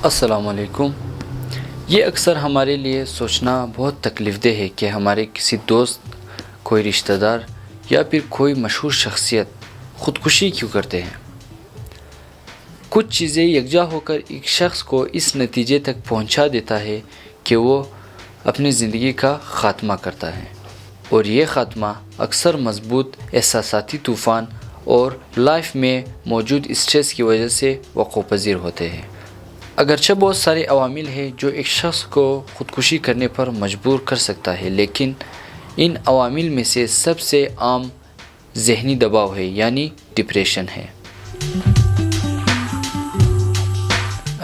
السلام علیکم۔ یہ اکثر ہمارے لیے سوچنا بہت تکلیف دہ ہے کہ ہمارے کسی دوست، کوئی رشتہ دار یا پھر کوئی مشہور شخصیت خودکشی کیوں کرتے ہیں۔ کچھ چیزیں یکجا ہو کر ایک شخص کو اس نتیجے تک پہنچا دیتا ہے کہ وہ اپنی زندگی کا خاتمہ کرتا ہے، اور یہ خاتمہ اکثر مضبوط احساساتی طوفان اور لائف میں موجود اسٹریس کی وجہ سے وقوع پذیر ہوتے ہیں۔ اگرچہ بہت سارے عوامل ہیں جو ایک شخص کو خودکشی کرنے پر مجبور کر سکتا ہے، لیکن ان عوامل میں سے سب سے عام ذہنی دباؤ ہے، یعنی ڈپریشن ہے۔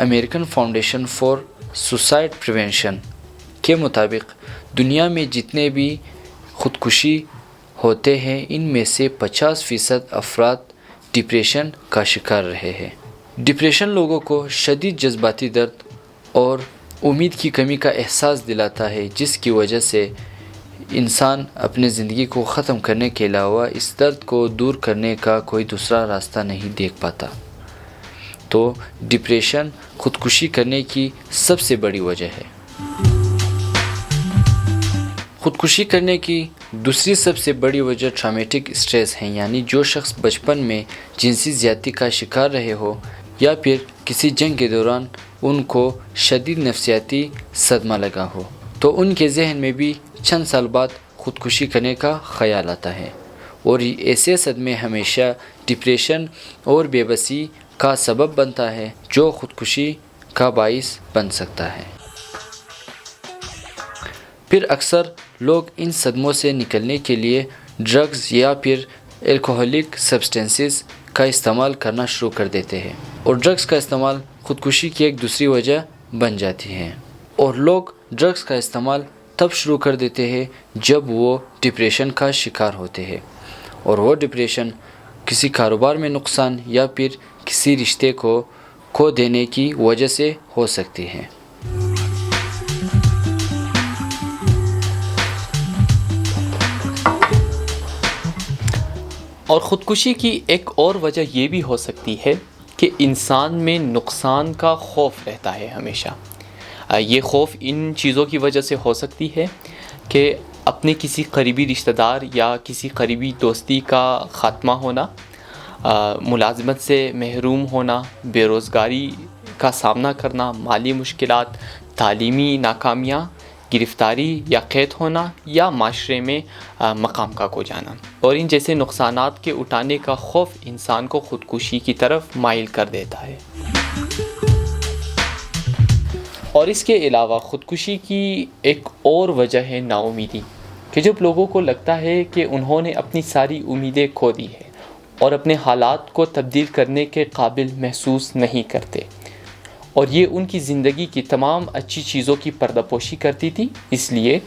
American foundation for suicide prevention کے مطابق دنیا میں جتنے بھی خودکشی ہوتے ہیں ان میں سے 50% افراد ڈپریشن کا شکار رہے ہیں۔ ڈپریشن لوگوں کو شدید جذباتی درد اور امید کی کمی کا احساس دلاتا ہے، جس کی وجہ سے انسان اپنی زندگی کو ختم کرنے کے علاوہ اس درد کو دور کرنے کا کوئی دوسرا راستہ نہیں دیکھ پاتا۔ تو ڈپریشن خودکشی کرنے کی سب سے بڑی وجہ ہے۔ خودکشی کرنے کی دوسری سب سے بڑی وجہ ٹرامیٹک اسٹریس ہے، یعنی جو شخص بچپن میں جنسی زیادتی کا شکار رہے ہو یا پھر کسی جنگ کے دوران ان کو شدید نفسیاتی صدمہ لگا ہو، تو ان کے ذہن میں بھی چند سال بعد خودکشی کرنے کا خیال آتا ہے، اور ایسے صدمے ہمیشہ ڈپریشن اور بے بسی کا سبب بنتا ہے، جو خودکشی کا باعث بن سکتا ہے۔ پھر اکثر لوگ ان صدموں سے نکلنے کے لیے ڈرگز یا پھر الکوہولک سبسٹنسز کا استعمال کرنا شروع کر دیتے ہیں، اور ڈرگز کا استعمال خودکشی کی ایک دوسری وجہ بن جاتی ہے۔ اور لوگ ڈرگز کا استعمال تب شروع کر دیتے ہیں جب وہ ڈپریشن کا شکار ہوتے ہیں، اور وہ ڈپریشن کسی کاروبار میں نقصان یا پھر کسی رشتے کو کھو دینے کی وجہ سے ہو سکتی ہے۔ اور خودکشی کی ایک اور وجہ یہ بھی ہو سکتی ہے کہ انسان میں نقصان کا خوف رہتا ہے ہمیشہ۔ یہ خوف ان چیزوں کی وجہ سے ہو سکتی ہے کہ اپنے کسی قریبی رشتہ دار یا کسی قریبی دوستی کا خاتمہ ہونا، ملازمت سے محروم ہونا، بے روزگاری کا سامنا کرنا، مالی مشکلات، تعلیمی ناکامیاں، گرفتاری یا قید ہونا، یا معاشرے میں مقام کا کھو جانا، اور ان جیسے نقصانات کے اٹھانے کا خوف انسان کو خودکشی کی طرف مائل کر دیتا ہے۔ اور اس کے علاوہ خودکشی کی ایک اور وجہ ہے نا امیدی، کہ جب لوگوں کو لگتا ہے کہ انہوں نے اپنی ساری امیدیں کھو دی ہیں اور اپنے حالات کو تبدیل کرنے کے قابل محسوس نہیں کرتے، اور یہ ان کی زندگی کی تمام اچھی چیزوں کی پردہ پوشی کرتی تھی، اس لیے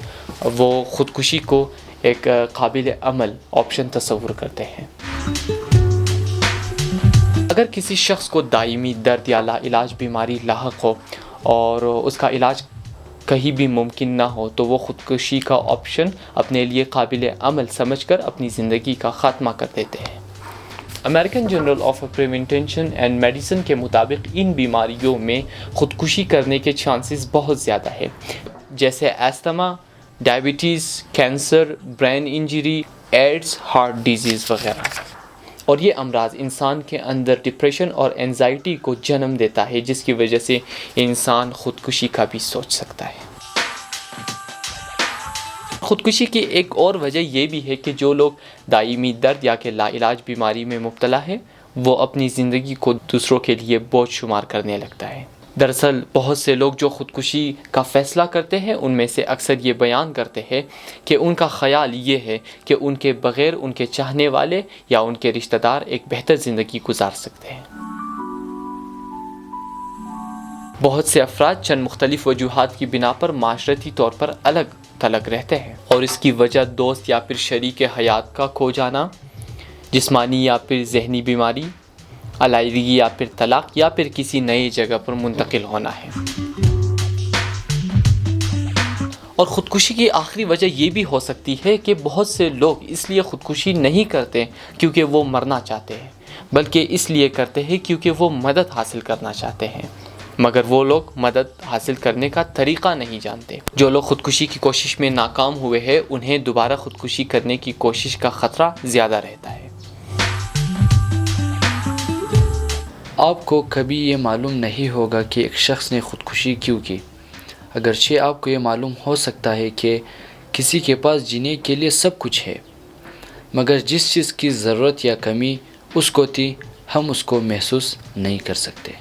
وہ خودکشی کو ایک قابل عمل آپشن تصور کرتے ہیں۔ اگر کسی شخص کو دائمی درد یا لا علاج بیماری لاحق ہو اور اس کا علاج کہیں بھی ممکن نہ ہو، تو وہ خودکشی کا آپشن اپنے لیے قابل عمل سمجھ کر اپنی زندگی کا خاتمہ کر دیتے ہیں۔ American journal of prevention and medicine کے مطابق ان بیماریوں میں خودکشی کرنے کے چانسز بہت زیادہ ہیں، جیسے asthma, diabetes, cancer, brain injury, AIDS, heart disease وغیرہ۔ اور یہ امراض انسان کے اندر ڈپریشن اور اینزائٹی کو جنم دیتا ہے، جس کی وجہ سے انسان خودکشی کا بھی سوچ سکتا ہے۔ خودکشی کی ایک اور وجہ یہ بھی ہے کہ جو لوگ دائمی درد یا کہ لا علاج بیماری میں مبتلا ہے، وہ اپنی زندگی کو دوسروں کے لیے بوجھ شمار کرنے لگتا ہے۔ دراصل بہت سے لوگ جو خودکشی کا فیصلہ کرتے ہیں، ان میں سے اکثر یہ بیان کرتے ہیں کہ ان کا خیال یہ ہے کہ ان کے بغیر ان کے چاہنے والے یا ان کے رشتہ دار ایک بہتر زندگی گزار سکتے ہیں۔ بہت سے افراد چند مختلف وجوہات کی بنا پر معاشرتی طور پر الگ تھلگ رہتے ہیں، اور اس کی وجہ دوست یا پھر شریک حیات کا کھو جانا، جسمانی یا پھر ذہنی بیماری، علیحدگی یا پھر طلاق، یا پھر کسی نئی جگہ پر منتقل ہونا ہے۔ اور خودکشی کی آخری وجہ یہ بھی ہو سکتی ہے کہ بہت سے لوگ اس لیے خودکشی نہیں کرتے کیونکہ وہ مرنا چاہتے ہیں، بلکہ اس لیے کرتے ہیں کیونکہ وہ مدد حاصل کرنا چاہتے ہیں۔ مگر وہ لوگ مدد حاصل کرنے کا طریقہ نہیں جانتے۔ جو لوگ خودکشی کی کوشش میں ناکام ہوئے ہیں انہیں دوبارہ خودکشی کرنے کی کوشش کا خطرہ زیادہ رہتا ہے۔ آپ کو کبھی یہ معلوم نہیں ہوگا کہ ایک شخص نے خودکشی کیوں کی، اگرچہ آپ کو یہ معلوم ہو سکتا ہے کہ کسی کے پاس جینے کے لیے سب کچھ ہے، مگر جس چیز کی ضرورت یا کمی اس کو تھی ہم اس کو محسوس نہیں کر سکتے۔